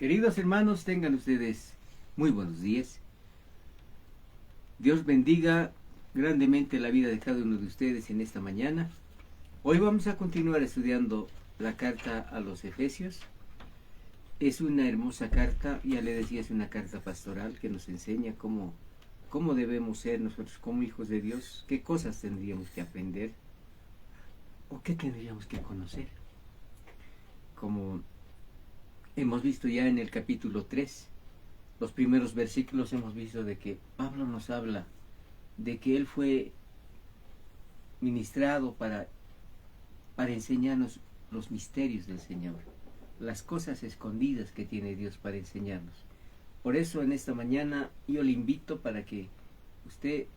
Queridos hermanos, tengan ustedes muy buenos días. Dios bendiga grandemente la vida de cada uno de ustedes en esta mañana. Hoy vamos a continuar estudiando la carta a los Efesios. Es una hermosa carta, ya le decía, es una carta pastoral que nos enseña cómo debemos ser nosotros como hijos de Dios, qué cosas tendríamos que aprender o qué tendríamos que conocer. Como hemos visto ya en el capítulo 3, los primeros versículos hemos visto de que Pablo nos habla de que él fue ministrado para enseñarnos los misterios del Señor, las cosas escondidas que tiene Dios para enseñarnos. Por eso en esta mañana yo le invito para que usted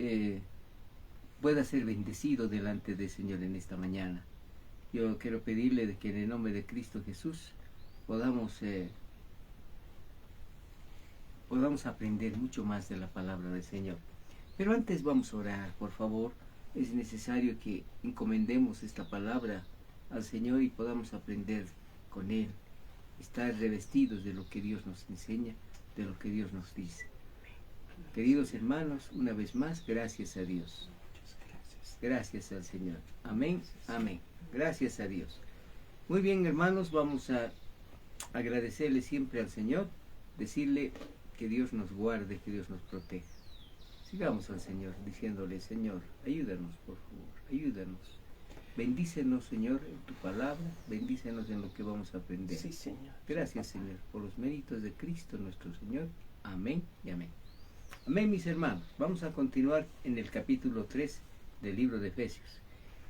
pueda ser bendecido delante del Señor en esta mañana. Yo quiero pedirle de que en el nombre de Cristo Jesús podamos aprender mucho más de la palabra del Señor. Pero antes vamos a orar, por favor. Es necesario que encomendemos esta palabra al Señor y podamos aprender con Él, estar revestidos de lo que Dios nos enseña, de lo que Dios nos dice. Queridos hermanos, una vez más, gracias a Dios. Gracias al Señor. Amén, amén. Gracias a Dios. Muy bien, hermanos, vamos a agradecerle siempre al Señor, decirle que Dios nos guarde, que Dios nos proteja. Sigamos al Señor diciéndole: Señor, ayúdanos, por favor, ayúdanos. Bendícenos, Señor, en tu palabra, bendícenos en lo que vamos a aprender. Sí, Señor. Gracias, Señor, por los méritos de Cristo nuestro Señor. Amén y amén. Amén, mis hermanos. Vamos a continuar en el capítulo 3 del libro de Efesios.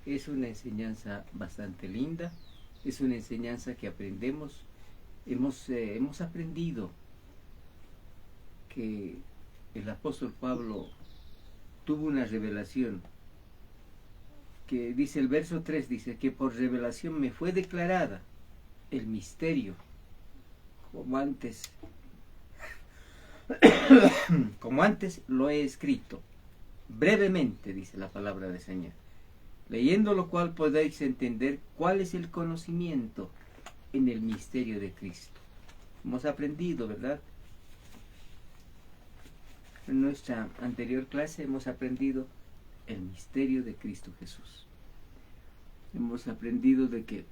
Es una enseñanza bastante linda, es una enseñanza que aprendemos. Hemos aprendido que el apóstol Pablo tuvo una revelación, que dice el verso 3, dice que por revelación me fue declarada el misterio, como antes lo he escrito, brevemente, dice la palabra del Señor, leyendo lo cual podéis entender cuál es el conocimiento en el misterio de Cristo. Hemos aprendido, ¿verdad? En nuestra anterior clase hemos aprendido el misterio de Cristo Jesús. Hemos aprendido de que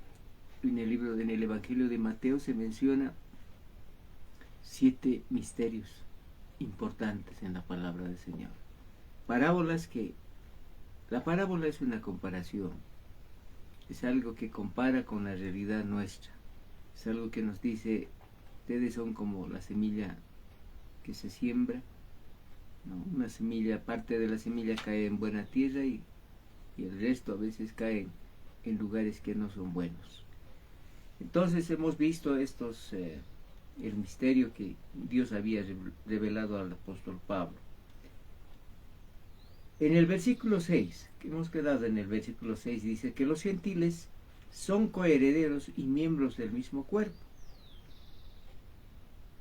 en el Evangelio de Mateo se menciona 7 misterios importantes en la palabra del Señor. La parábola es una comparación, es algo que compara con la realidad nuestra, es algo que nos dice: ustedes son como la semilla que se siembra, ¿no? Una semilla, parte de la semilla cae en buena tierra y el resto a veces cae en lugares que no son buenos. Entonces hemos visto el misterio que Dios había revelado al apóstol Pablo. En el versículo 6, que hemos quedado en el versículo 6, dice que los gentiles son coherederos y miembros del mismo cuerpo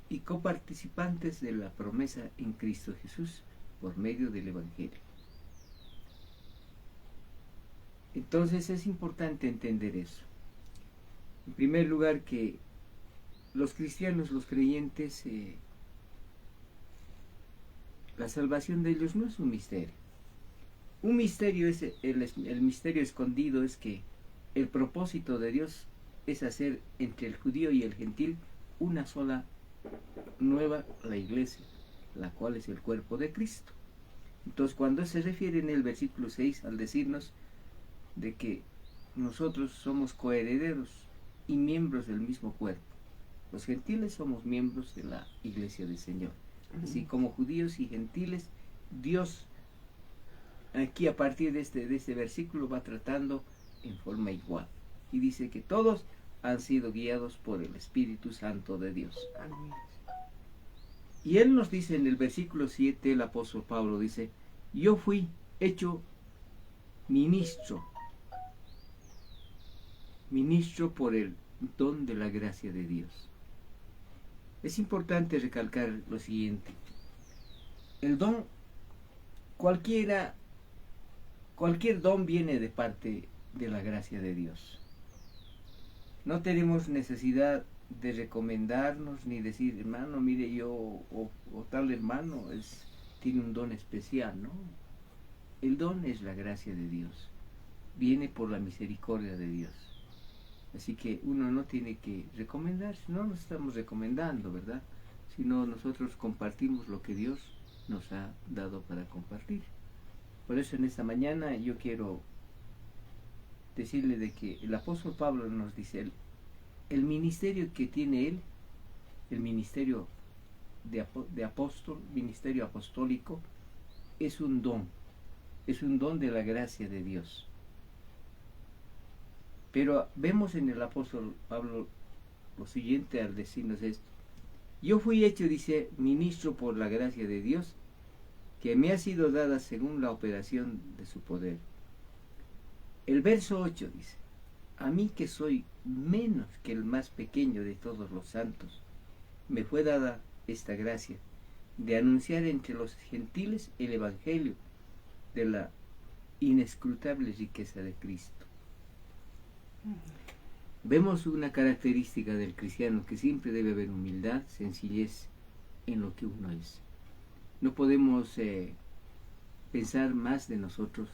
y coparticipantes de la promesa en Cristo Jesús por medio del Evangelio. Entonces es importante entender eso. En primer lugar, que los cristianos, los creyentes, la salvación de ellos no es un misterio. Un misterio es el misterio escondido, es que el propósito de Dios es hacer entre el judío y el gentil una sola nueva, la iglesia, la cual es el cuerpo de Cristo. Entonces, cuando se refiere en el versículo 6 al decirnos de que nosotros somos coherederos y miembros del mismo cuerpo, los gentiles somos miembros de la iglesia del Señor, así como judíos y gentiles. Dios aquí, a partir de este versículo, va tratando en forma igual y dice que todos han sido guiados por el Espíritu Santo de Dios. Amén. Y él nos dice en el versículo 7, el apóstol Pablo dice: yo fui hecho ministro por el don de la gracia de Dios. Es importante recalcar lo siguiente: el don, cualquier don viene de parte de la gracia de Dios. No tenemos necesidad de recomendarnos ni decir, hermano, mire yo, o tal hermano tiene un don especial, ¿no? El don es la gracia de Dios, viene por la misericordia de Dios. Así que uno no tiene que recomendarse, no nos estamos recomendando, ¿verdad? Sino nosotros compartimos lo que Dios nos ha dado para compartir. Por eso en esta mañana yo quiero decirle de que el apóstol Pablo nos dice, el ministerio que tiene él, el ministerio de apóstol, ministerio apostólico, es un don de la gracia de Dios. Pero vemos en el apóstol Pablo lo siguiente al decirnos esto. Yo fui hecho, dice, ministro por la gracia de Dios, que me ha sido dada según la operación de su poder. El verso 8 dice, a mí que soy menos que el más pequeño de todos los santos, me fue dada esta gracia de anunciar entre los gentiles el evangelio de la inescrutable riqueza de Cristo. Vemos una característica del cristiano, que siempre debe haber humildad, sencillez en lo que uno es. No podemos pensar más de nosotros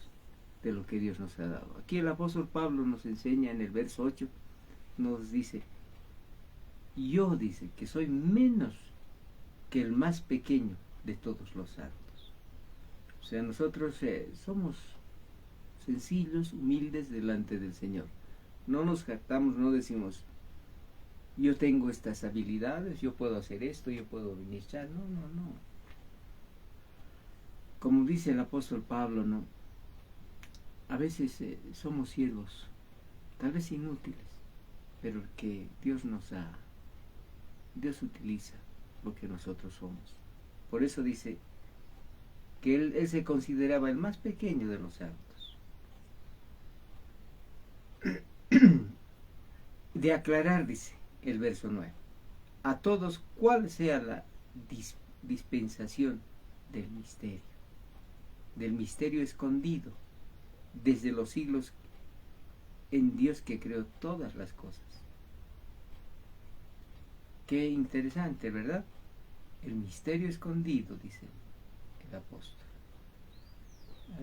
de lo que Dios nos ha dado. Aquí el apóstol Pablo nos enseña en el verso 8, nos dice, yo, dice, que soy menos que el más pequeño de todos los santos. O sea, nosotros somos sencillos, humildes delante del Señor. No nos jactamos, no decimos, yo tengo estas habilidades, yo puedo hacer esto, yo puedo ministrar. No, no, no. Como dice el apóstol Pablo, ¿no? A veces somos siervos, tal vez inútiles, pero que Dios utiliza lo que nosotros somos. Por eso dice que él se consideraba el más pequeño de los santos. De aclarar, dice el verso 9, a todos cuál sea la dispensación del misterio escondido desde los siglos en Dios que creó todas las cosas. Qué interesante, ¿verdad? El misterio escondido, dice el apóstol.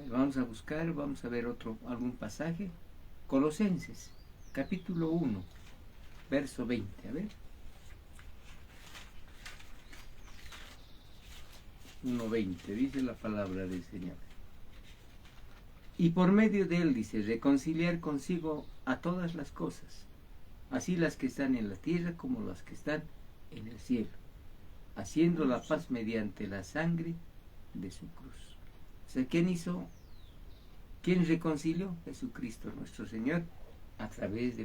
Vamos a buscar, vamos a ver algún pasaje. Colosenses, capítulo 1, verso 20, a ver. 1:20, dice la palabra del Señor. Y por medio de él, dice, reconciliar consigo a todas las cosas, así las que están en la tierra como las que están en el cielo, haciendo la paz mediante la sangre de su cruz. O sea, ¿quién reconcilió? Jesucristo nuestro Señor, a través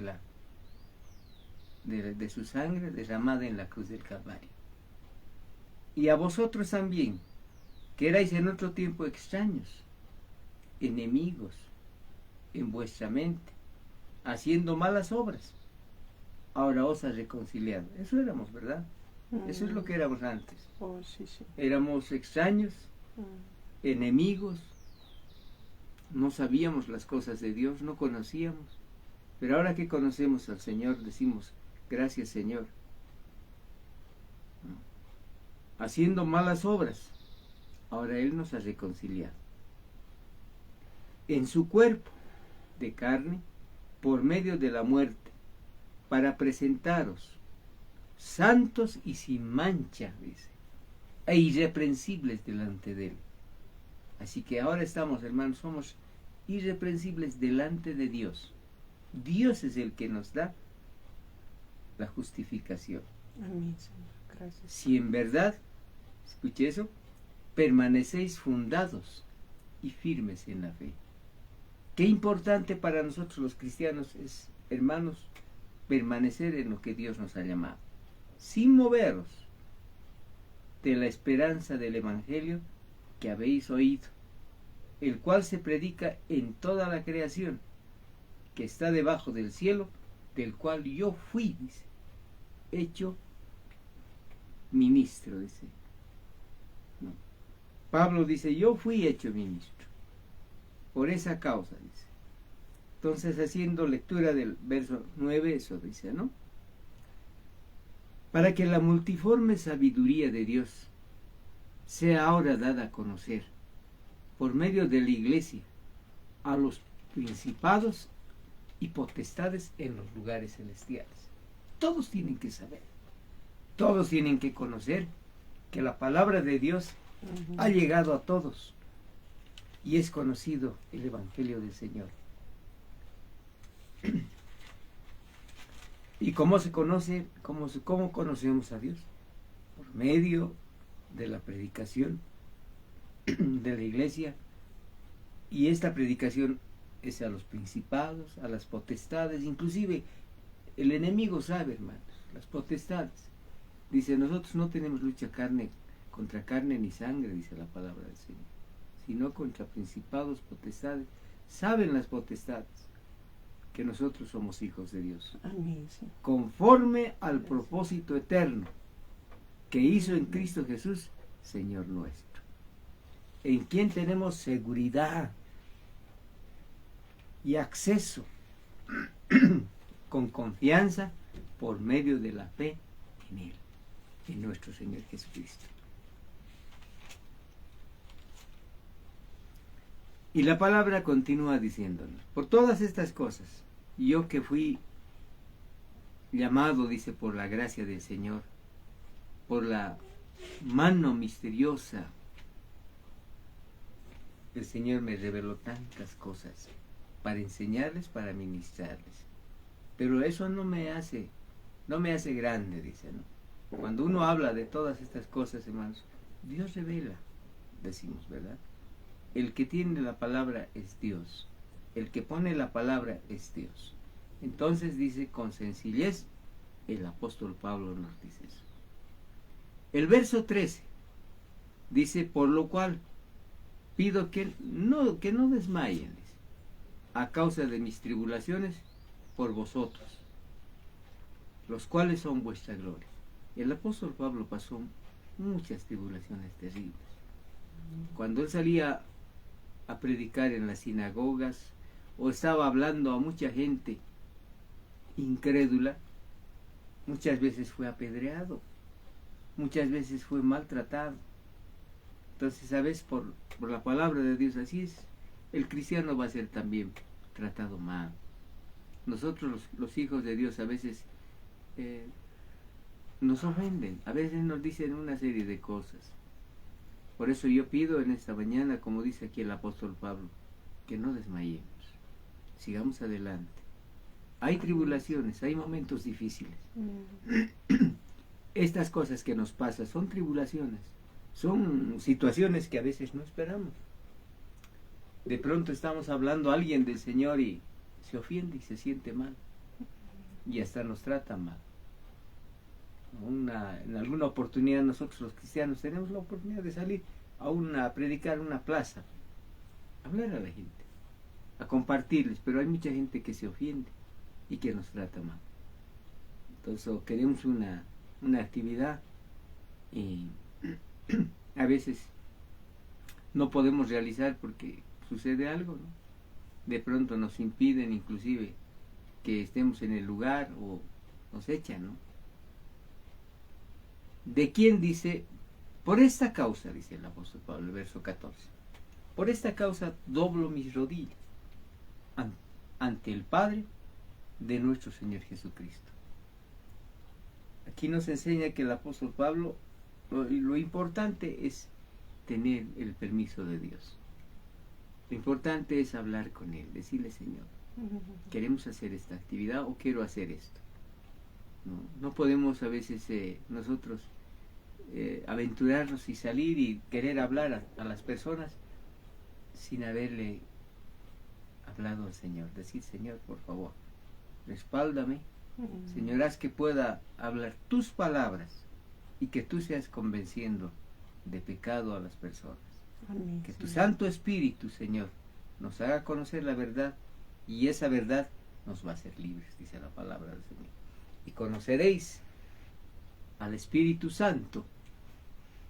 de su sangre derramada en la cruz del Calvario. Y a vosotros también, que erais en otro tiempo extraños, enemigos en vuestra mente, haciendo malas obras, ahora os ha reconciliado. Eso éramos, ¿verdad? Eso es lo que éramos antes. Oh, sí, sí. Éramos extraños, enemigos, no sabíamos las cosas de Dios, no conocíamos. Pero ahora que conocemos al Señor, decimos, gracias Señor. Haciendo malas obras, ahora Él nos ha reconciliado. En su cuerpo de carne, por medio de la muerte, para presentaros santos y sin mancha, dice, e irreprensibles delante de Él. Así que ahora estamos, hermanos, somos irreprensibles delante de Dios. Dios es el que nos da la justificación. Amén, Señor. Gracias. Si en verdad, escuche eso, permanecéis fundados y firmes en la fe. Qué importante para nosotros los cristianos es, hermanos, permanecer en lo que Dios nos ha llamado, sin moveros de la esperanza del Evangelio que habéis oído, el cual se predica en toda la creación, que está debajo del cielo, del cual yo fui, dice, hecho ministro, dice. No. Pablo dice, yo fui hecho ministro, por esa causa, dice. Entonces, haciendo lectura del verso 9, eso dice, ¿no? para que la multiforme sabiduría de Dios sea ahora dada a conocer por medio de la Iglesia a los principados y potestades en los lugares celestiales. Todos tienen que saber, todos tienen que conocer que la palabra de Dios ha llegado a todos y es conocido el Evangelio del Señor. ¿Y cómo se conoce? ¿Cómo conocemos a Dios? Por medio de la predicación de la Iglesia. Y esta predicación es a los principados, a las potestades, inclusive el enemigo sabe, hermanos, las potestades. Dice, nosotros no tenemos lucha contra carne ni sangre, dice la palabra del Señor, sino contra principados, potestades. Saben las potestades que nosotros somos hijos de Dios. Amén, sí. Conforme al propósito eterno que hizo en Cristo Jesús, Señor nuestro, en quien tenemos seguridad y acceso con confianza por medio de la fe en Él, en nuestro Señor Jesucristo. Y la palabra continúa diciéndonos, por todas estas cosas, yo que fui llamado, dice, por la gracia del Señor, por la mano misteriosa, el Señor me reveló tantas cosas para enseñarles, para ministrarles. Pero eso no me hace grande, dice, ¿no? Cuando uno habla de todas estas cosas, hermanos, Dios revela, decimos, ¿verdad? El que tiene la palabra es Dios. El que pone la palabra es Dios. Entonces dice, con sencillez, el apóstol Pablo nos dice eso. El verso 13 dice, por lo cual pido que no desmayen, dice, a causa de mis tribulaciones por vosotros, los cuales son vuestra gloria. El apóstol Pablo pasó muchas tribulaciones terribles. Cuando él salía a predicar en las sinagogas o estaba hablando a mucha gente incrédula, muchas veces fue apedreado, muchas veces fue maltratado. Entonces, ¿sabes? Por la palabra de Dios, así es. El cristiano va a ser también tratado mal. Nosotros los hijos de Dios a veces nos ofenden, a veces nos dicen una serie de cosas. Por eso yo pido en esta mañana, como dice aquí el apóstol Pablo, que no desmayemos, sigamos adelante. Hay tribulaciones, hay momentos difíciles. Estas cosas que nos pasan son tribulaciones, son situaciones que a veces no esperamos. De pronto estamos hablando a alguien del Señor y se ofende y se siente mal, y hasta nos trata mal. En alguna oportunidad nosotros los cristianos tenemos la oportunidad de salir a predicar en una plaza, a hablar a la gente, a compartirles, pero hay mucha gente que se ofende y que nos trata mal. Entonces queremos una actividad y a veces no podemos realizar porque sucede algo, ¿no? De pronto nos impiden inclusive que estemos en el lugar o nos echan, ¿no? ¿De quién dice? Por esta causa, dice el apóstol Pablo, el verso 14. Por esta causa doblo mis rodillas ante el Padre de nuestro Señor Jesucristo. Aquí nos enseña que el apóstol Pablo, lo importante es tener el permiso de Dios. Lo importante es hablar con Él, decirle, Señor, queremos hacer esta actividad o quiero hacer esto. No podemos a veces nosotros aventurarnos y salir y querer hablar a las personas sin haberle hablado al Señor. Decir, Señor, por favor, respáldame. Señor, haz que pueda hablar tus palabras y que tú seas convenciendo de pecado a las personas. Amén, Que tu Señor. Santo Espíritu, Señor, nos haga conocer la verdad y esa verdad nos va a hacer libres, dice la palabra del Señor. Y conoceréis al Espíritu Santo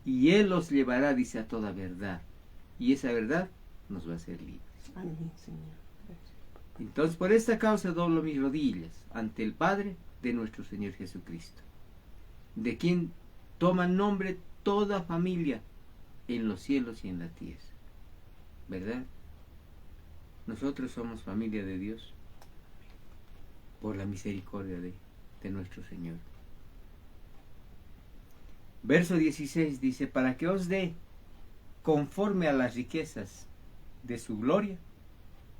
y Él os llevará, dice, a toda verdad. Y esa verdad nos va a hacer libres. Amén, Señor. Gracias. Entonces, por esta causa doblo mis rodillas ante el Padre de nuestro Señor Jesucristo, de quien toma nombre toda familia en los cielos y en la tierra. ¿Verdad? Nosotros somos familia de Dios por la misericordia de nuestro Señor. Verso 16 dice, para que os dé, conforme a las riquezas de su gloria,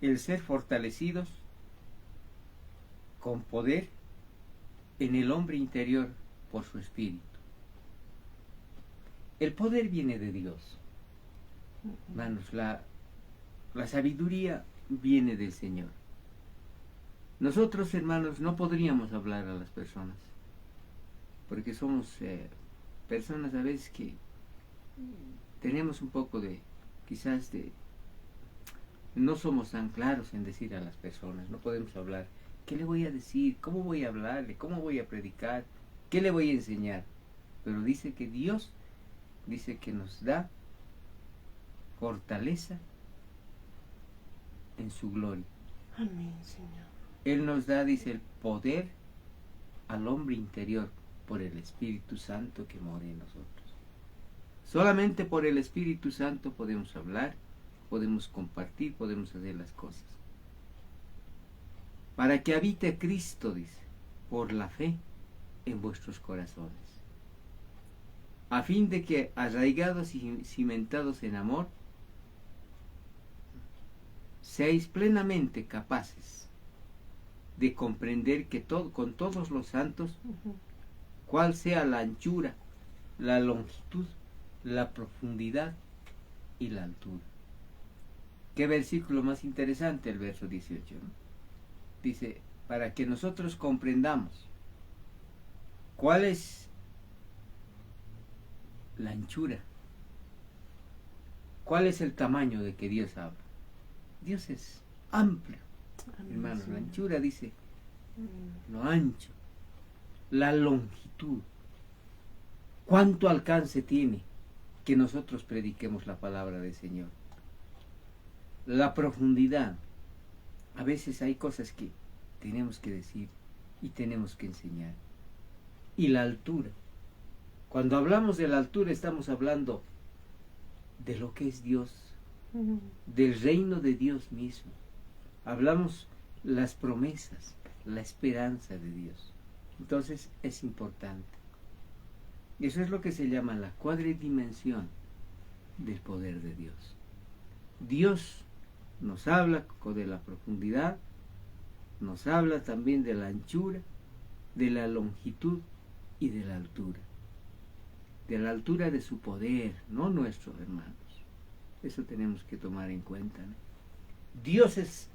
el ser fortalecidos con poder en el hombre interior por su espíritu. El poder viene de Dios. Hermanos, la sabiduría viene del Señor. Nosotros, hermanos, no podríamos hablar a las personas, porque somos personas a veces que tenemos un poco quizás no somos tan claros en decir a las personas, no podemos hablar. ¿Qué le voy a decir? ¿Cómo voy a hablarle? ¿Cómo voy a predicar? ¿Qué le voy a enseñar? Pero dice que Dios dice que nos da fortaleza en su gloria. Amén, Señor. Él nos da, dice, el poder al hombre interior por el Espíritu Santo que mora en nosotros. Solamente por el Espíritu Santo podemos hablar, podemos compartir, podemos hacer las cosas. Para que habite Cristo, dice, por la fe en vuestros corazones, a fin de que, arraigados y cimentados en amor, seáis plenamente capaces de comprender que con todos los santos, cuál sea la anchura, la longitud, la profundidad y la altura. Qué versículo más interesante el verso 18, ¿no? Dice, para que nosotros comprendamos cuál es la anchura, cuál es el tamaño de que Dios habla. Dios es amplio, hermano. La anchura dice lo ancho, la longitud, cuánto alcance tiene que nosotros prediquemos la palabra del Señor. La profundidad, a veces hay cosas que tenemos que decir y tenemos que enseñar. Y la altura, cuando hablamos de la altura estamos hablando de lo que es Dios, del reino de Dios mismo. Hablamos las promesas, la esperanza de Dios. Entonces es importante. Y eso es lo que se llama la cuadridimensión del poder de Dios. Dios nos habla de la profundidad, nos habla también de la anchura, de la longitud y de la altura. De la altura de su poder, no nuestro, hermanos. Eso tenemos que tomar en cuenta, ¿no? Dios es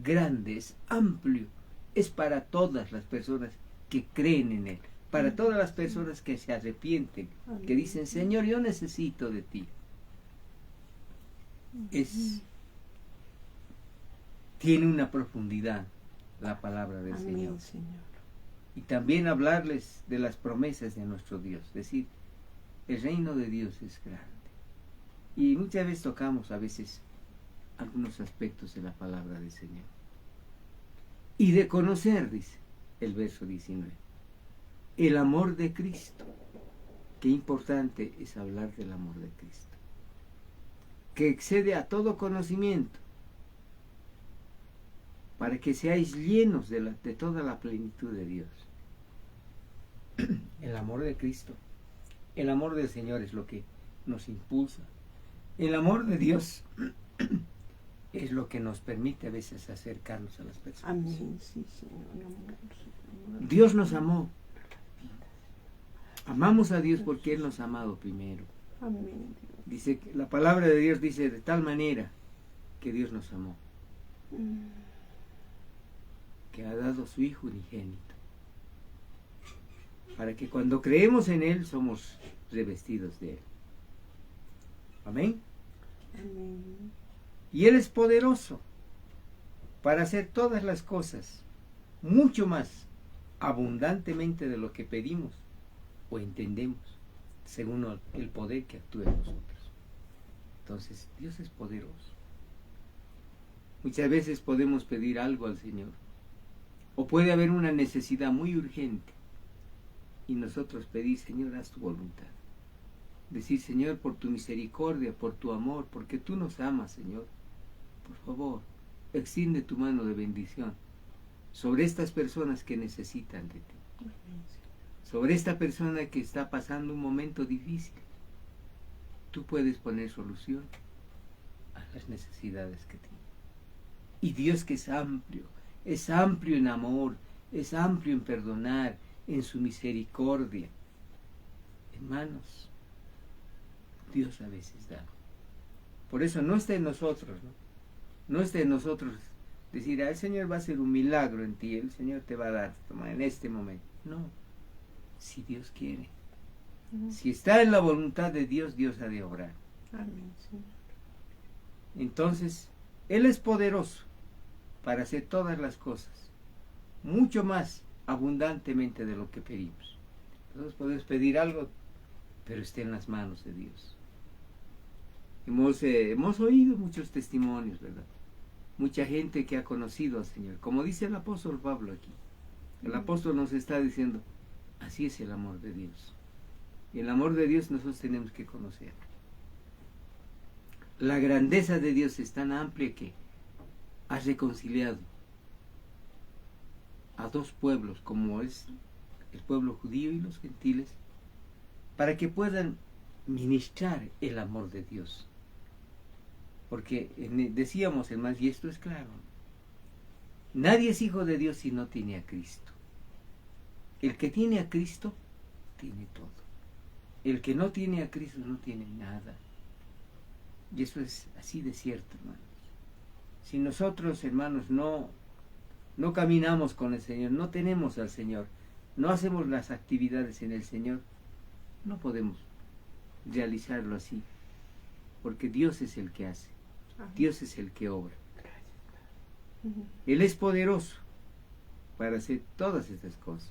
grande, es amplio, es para todas las personas que creen en Él, para todas las personas que se arrepienten, que dicen, Señor, yo necesito de ti. Tiene una profundidad la palabra del Señor. Y también hablarles de las promesas de nuestro Dios, es decir, el reino de Dios es grande. Y muchas veces tocamos a veces algunos aspectos de la palabra del Señor. Y de conocer, dice el verso 19, el amor de Cristo. Qué importante es hablar del amor de Cristo, que excede a todo conocimiento, para que seáis llenos de toda la plenitud de Dios. El amor de Cristo, el amor del Señor es lo que nos impulsa. El amor de Dios es lo que nos permite a veces acercarnos a las personas. Amén, sí, Señor. Dios nos amó. Amamos a Dios porque Él nos ha amado primero. Amén. Dice que la palabra de Dios dice de tal manera que Dios nos amó, que ha dado a su Hijo unigénito, para que cuando creemos en Él somos revestidos de Él. Amén. Amén. Y Él es poderoso para hacer todas las cosas mucho más abundantemente de lo que pedimos o entendemos, según el poder que actúa en nosotros. Entonces, Dios es poderoso. Muchas veces podemos pedir algo al Señor, o puede haber una necesidad muy urgente, y nosotros pedir, Señor, haz tu voluntad. Decir, Señor, por tu misericordia, por tu amor, porque tú nos amas, Señor, por favor, extiende tu mano de bendición sobre estas personas que necesitan de ti, Amén, Señor. sobre esta persona que está pasando un momento difícil. Tú puedes poner solución a las necesidades que tiene. Y Dios, que es amplio en amor, es amplio en perdonar, en su misericordia. Hermanos, Dios a veces da. Por eso no está en nosotros, ¿no? No está en nosotros decir, el Señor va a hacer un milagro en ti, el Señor te va a dar en este momento. No, si Dios quiere. Si está en la voluntad de Dios, Dios ha de obrar. Amén, Señor. Entonces, Él es poderoso para hacer todas las cosas, mucho más abundantemente de lo que pedimos. Nosotros podemos pedir algo, pero está en las manos de Dios. Hemos oído muchos testimonios, ¿verdad? Mucha gente que ha conocido al Señor. Como dice el apóstol Pablo aquí. El apóstol nos está diciendo, así es el amor de Dios. Y el amor de Dios nosotros tenemos que conocer. La grandeza de Dios es tan amplia que ha reconciliado a dos pueblos, como es el pueblo judío y los gentiles, para que puedan ministrar el amor de Dios. Porque decíamos, hermanos, y esto es claro, nadie es hijo de Dios si no tiene a Cristo. El que tiene a Cristo, tiene todo. El que no tiene a Cristo no tiene nada. Y eso es así de cierto, hermanos. Si nosotros, hermanos, no caminamos con el Señor, no tenemos al Señor, no hacemos las actividades en el Señor, no podemos realizarlo así. Porque Dios es el que hace. Dios es el que obra. Él es poderoso para hacer todas estas cosas.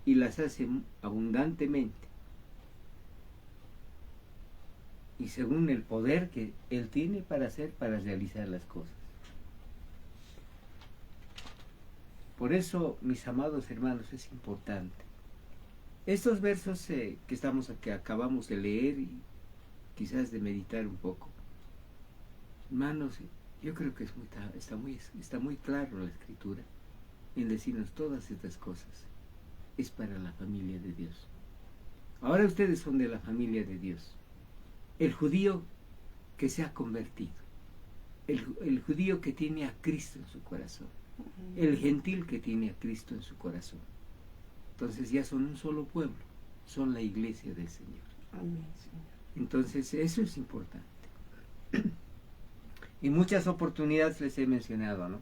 Y las hace abundantemente. Y según el poder que Él tiene para hacer, para realizar las cosas. Por eso, mis amados hermanos, es importante. Estos versos que acabamos de leer y quizás de meditar un poco, hermanos, yo creo que está muy claro la Escritura en decirnos todas estas cosas. Es para la familia de Dios. Ahora ustedes son de la familia de Dios. El judío que se ha convertido, el judío que tiene a Cristo en su corazón, el gentil que tiene a Cristo en su corazón. Entonces ya son un solo pueblo, son la iglesia del Señor. Amén, Señor. Entonces eso es importante. Y muchas oportunidades les he mencionado, ¿no?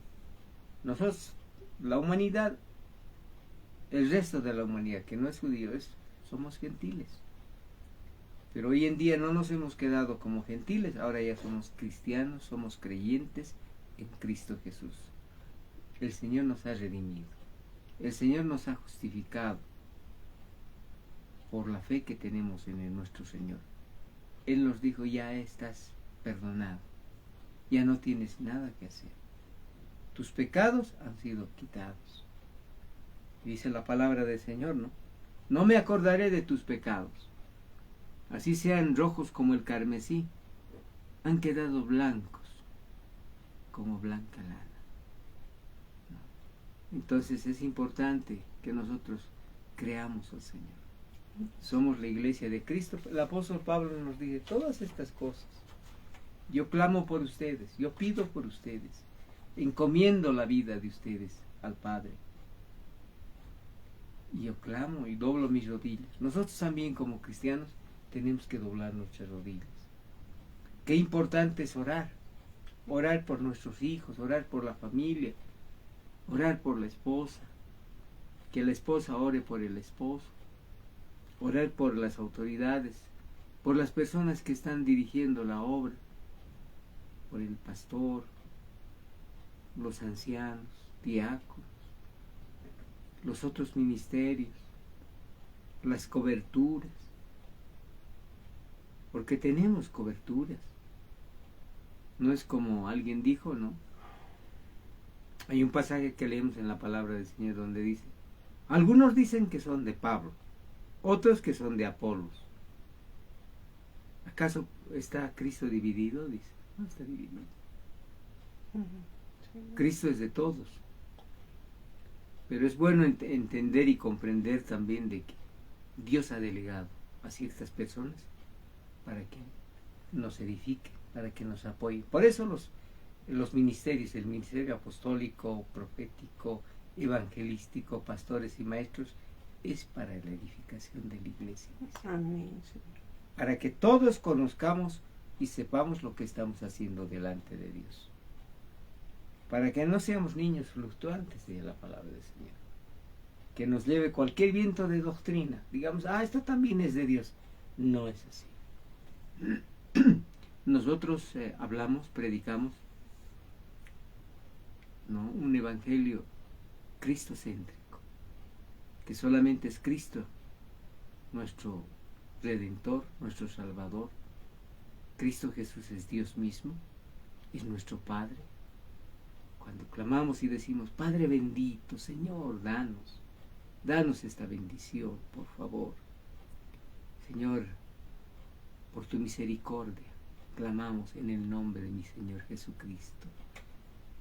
Nosotros, la humanidad, el resto de la humanidad que no es judío, somos gentiles. Pero hoy en día no nos hemos quedado como gentiles, ahora ya somos cristianos, somos creyentes en Cristo Jesús. El Señor nos ha redimido, el Señor nos ha justificado por la fe que tenemos en nuestro Señor. Él nos dijo, ya estás perdonado, ya no tienes nada que hacer. Tus pecados han sido quitados. Dice la palabra del Señor, ¿no? No me acordaré de tus pecados. Así sean rojos como el carmesí, han quedado blancos como blanca lana. ¿No? Entonces es importante que nosotros creamos al Señor. Somos la iglesia de Cristo. El apóstol Pablo nos dice todas estas cosas. Yo clamo por ustedes, yo pido por ustedes, encomiendo la vida de ustedes al Padre. Y yo clamo y doblo mis rodillas. Nosotros también como cristianos tenemos que doblar nuestras rodillas. Qué importante es orar. Orar por nuestros hijos, orar por la familia, orar por la esposa. Que la esposa ore por el esposo. Orar por las autoridades, por las personas que están dirigiendo la obra, por el pastor, los ancianos, diáconos, los otros ministerios, las coberturas. Porque tenemos coberturas. No es como alguien dijo, ¿no? Hay un pasaje que leemos en la palabra del Señor donde dice, Algunos dicen que son de Pablo, otros que son de Apolos. ¿Acaso está Cristo dividido? Dice, no está dividido. Cristo es de todos. Pero es bueno entender y comprender también de que Dios ha delegado a ciertas personas para que nos edifique, para que nos apoye. Por eso los ministerios, el ministerio apostólico, profético, evangelístico, pastores y maestros, es para la edificación de la iglesia. Amén, Señor. Para que todos conozcamos y sepamos lo que estamos haciendo delante de Dios. Para que no seamos niños fluctuantes de la palabra del Señor. Que nos lleve cualquier viento de doctrina. Digamos, esto también es de Dios. No es así. Nosotros hablamos, predicamos, ¿no?, un evangelio cristocéntrico, que solamente es Cristo, nuestro Redentor, nuestro Salvador. Cristo Jesús es Dios mismo, es nuestro Padre. Cuando clamamos y decimos, Padre bendito, Señor, danos esta bendición, por favor. Señor, por tu misericordia, clamamos en el nombre de mi Señor Jesucristo.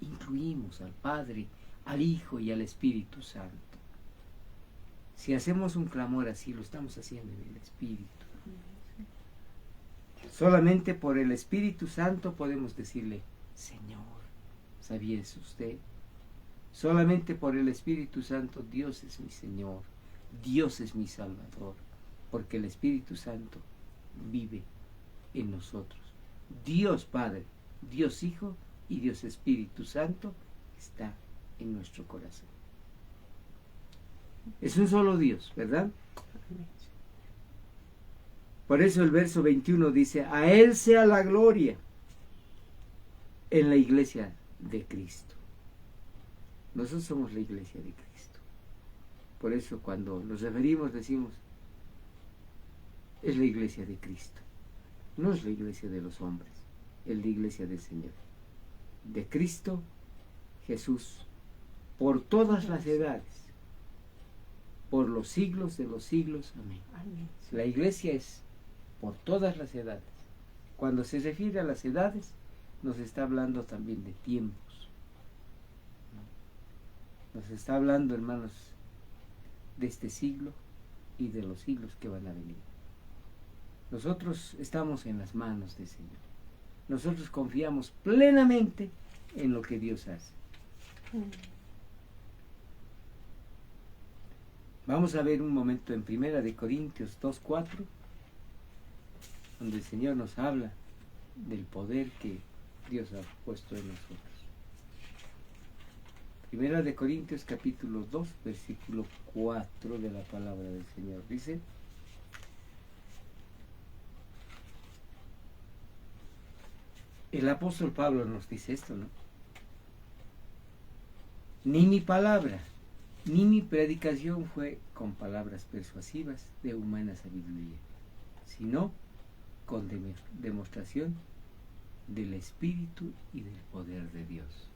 Incluimos al Padre, al Hijo y al Espíritu Santo. Si hacemos un clamor así, lo estamos haciendo en el Espíritu. Solamente por el Espíritu Santo podemos decirle, Señor, ¿sabía eso usted? Solamente por el Espíritu Santo Dios es mi Señor, Dios es mi Salvador, porque el Espíritu Santo vive en nosotros. Dios Padre, Dios Hijo y Dios Espíritu Santo está en nuestro corazón. Es un solo Dios, ¿verdad? Por eso el verso 21 dice, a Él sea la gloria en la iglesia de Cristo. Nosotros somos la iglesia de Cristo. Por eso cuando nos referimos decimos, es la iglesia de Cristo. No es la iglesia de los hombres, es la iglesia del Señor. De Cristo Jesús, por todas las edades, por los siglos de los siglos. Amén. Amén. La iglesia es por todas las edades. Cuando se refiere a las edades, nos está hablando también de tiempos. Nos está hablando, hermanos, de este siglo y de los siglos que van a venir. Nosotros estamos en las manos del Señor. Nosotros confiamos plenamente en lo que Dios hace. Vamos a ver un momento en 1 Corintios 2:4, donde el Señor nos habla del poder que Dios ha puesto en nosotros. 1 Corintios capítulo 2, versículo 4 de la palabra del Señor. Dice, el apóstol Pablo nos dice esto, ¿no? Ni mi palabra, ni mi predicación fue con palabras persuasivas de humana sabiduría, sino con demostración del Espíritu y del poder de Dios.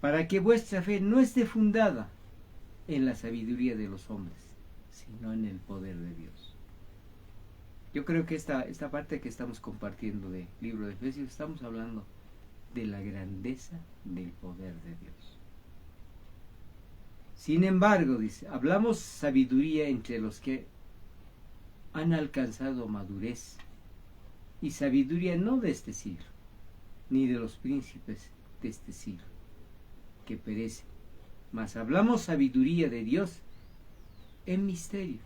Para que vuestra fe no esté fundada en la sabiduría de los hombres, sino en el poder de Dios. Yo creo que esta parte que estamos compartiendo del libro de Efesios, estamos hablando de la grandeza del poder de Dios. Sin embargo, dice, hablamos sabiduría entre los que han alcanzado madurez, y sabiduría no de este siglo, ni de los príncipes de este siglo, que perecen, mas hablamos sabiduría de Dios en misterio,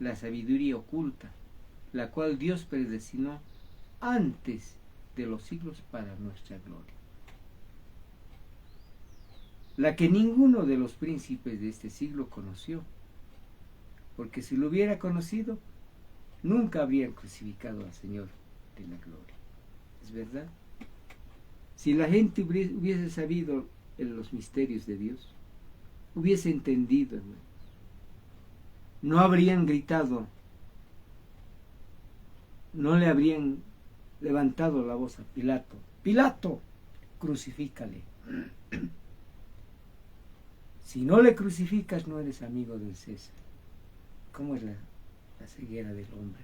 la sabiduría oculta, la cual Dios predestinó antes de los siglos para nuestra gloria, la que ninguno de los príncipes de este siglo conoció, porque si lo hubiera conocido, nunca habrían crucificado al Señor de la gloria. ¿Es verdad? Si la gente hubiese sabido en los misterios de Dios, hubiese entendido, hermanos, no habrían gritado, no le habrían levantado la voz a Pilato, Pilato, crucifícale. Si no le crucificas, no eres amigo del César. ¿Cómo es la ceguera del hombre?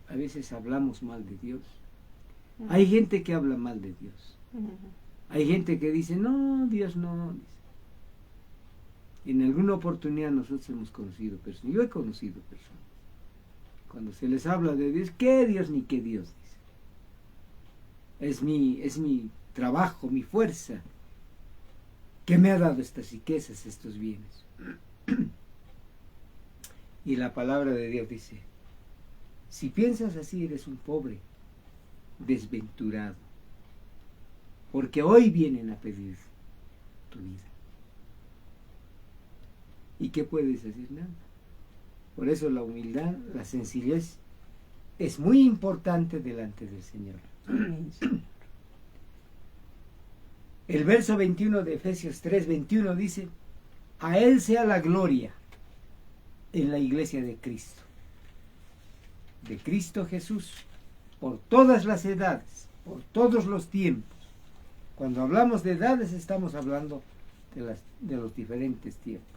A veces hablamos mal de Dios. Hay gente que habla mal de Dios. Hay gente que dice, no, Dios no. En alguna oportunidad nosotros hemos conocido personas. Yo he conocido personas. Cuando se les habla de Dios, ¿qué Dios ni qué Dios? Dice. Es mi trabajo, mi fuerza, que me ha dado estas riquezas, estos bienes. Y la palabra de Dios dice, si piensas así eres un pobre, desventurado, porque hoy vienen a pedir tu vida. ¿Y qué puedes decir? Nada. Por eso la humildad, la sencillez, es muy importante delante del Señor. El verso 21 de Efesios 3:21 dice, a Él sea la gloria en la iglesia de Cristo Jesús, por todas las edades, por todos los tiempos. Cuando hablamos de edades estamos hablando de los diferentes tiempos.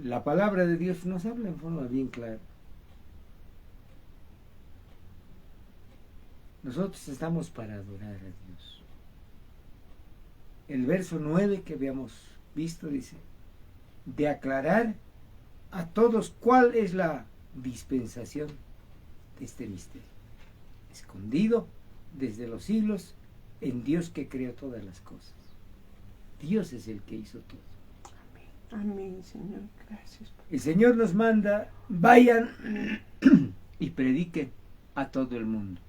La palabra de Dios nos habla en forma bien clara. Nosotros estamos para adorar a Dios. El verso 9 que habíamos visto dice, de aclarar a todos cuál es la dispensación de este misterio, escondido desde los siglos en Dios que creó todas las cosas. Dios es el que hizo todo. Amén, Señor. Gracias. El Señor nos manda, vayan y prediquen a todo el mundo.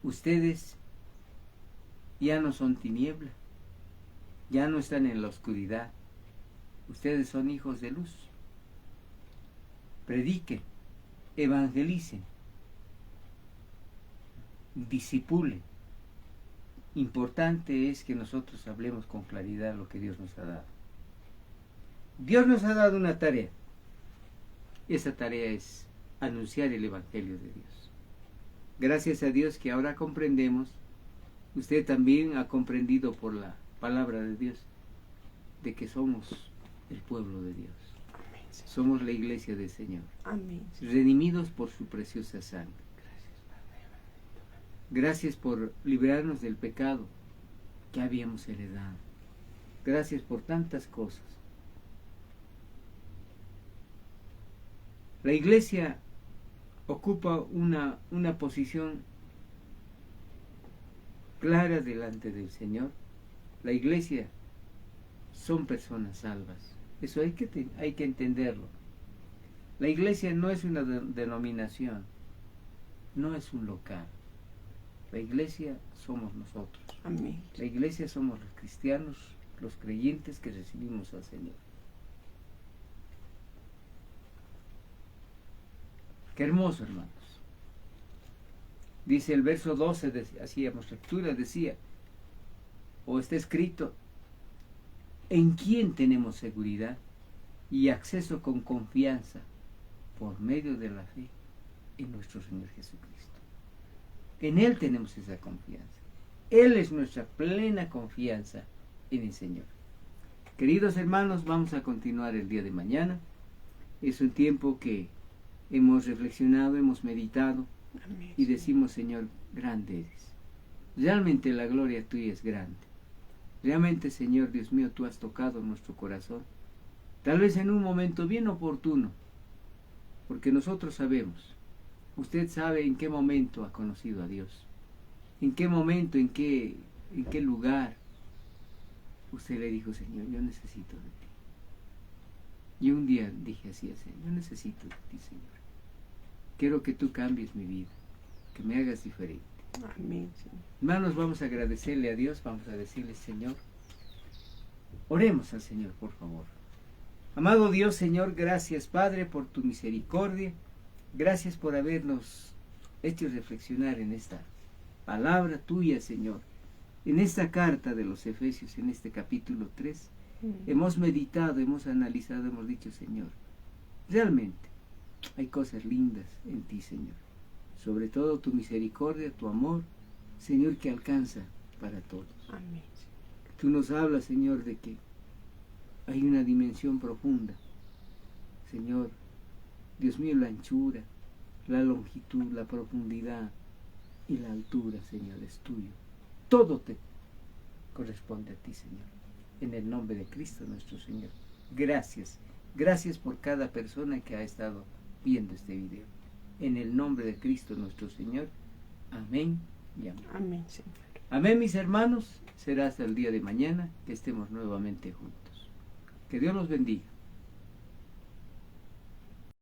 Ustedes ya no son tiniebla, ya no están en la oscuridad. Ustedes son hijos de luz. Prediquen, evangelicen, discipulen. Importante es que nosotros hablemos con claridad lo que Dios nos ha dado. Dios nos ha dado una tarea. Esa tarea es anunciar el Evangelio de Dios. Gracias a Dios que ahora comprendemos, usted también ha comprendido por la palabra de Dios, de que somos el pueblo de Dios. Amén, somos la iglesia del Señor. Amén. Redimidos por su preciosa sangre. Gracias por librarnos del pecado que habíamos heredado. Gracias por tantas cosas. La iglesia ocupa una posición clara delante del Señor. La iglesia son personas salvas. Eso hay que entenderlo. La iglesia no es una denominación, no es un local. La iglesia somos nosotros. Amén. La iglesia somos los cristianos, los creyentes que recibimos al Señor. Qué hermoso, hermanos. Dice el verso 12, hacíamos lectura, decía, o está escrito, ¿en quién tenemos seguridad y acceso con confianza por medio de la fe en nuestro Señor Jesucristo? En Él tenemos esa confianza. Él es nuestra plena confianza en el Señor. Queridos hermanos, vamos a continuar el día de mañana. Es un tiempo que hemos reflexionado, hemos meditado. Amén. Y decimos, Señor, grande eres. Realmente la gloria tuya es grande. Realmente, Señor Dios mío, tú has tocado nuestro corazón. Tal vez en un momento bien oportuno, porque nosotros sabemos, usted sabe en qué momento ha conocido a Dios, en qué momento, en qué lugar usted le dijo, Señor, yo necesito de ti. Y un día dije así, Señor, yo necesito de ti, Señor. Quiero que tú cambies mi vida, que me hagas diferente. Amén, Señor. Hermanos, vamos a agradecerle a Dios, vamos a decirle, Señor, oremos al Señor, por favor. Amado Dios, Señor, gracias, Padre, por tu misericordia. Gracias por habernos hecho reflexionar en esta palabra tuya, Señor. En esta carta de los Efesios, en este capítulo 3, hemos meditado, hemos analizado, hemos dicho, Señor, realmente hay cosas lindas en ti, Señor. sobre todo tu misericordia, tu amor, Señor, que alcanza para todos. Amén. Tú nos hablas, Señor, de que hay una dimensión profunda. Señor, Dios mío, la anchura, la longitud, la profundidad y la altura, Señor, es tuyo. Todo te corresponde a ti, Señor. En el nombre de Cristo nuestro Señor. Gracias. Gracias por cada persona que ha estado viendo este video. En el nombre de Cristo nuestro Señor. Amén y amén. Amén, Señor. Amén, mis hermanos. Será hasta el día de mañana que estemos nuevamente juntos. Que Dios los bendiga.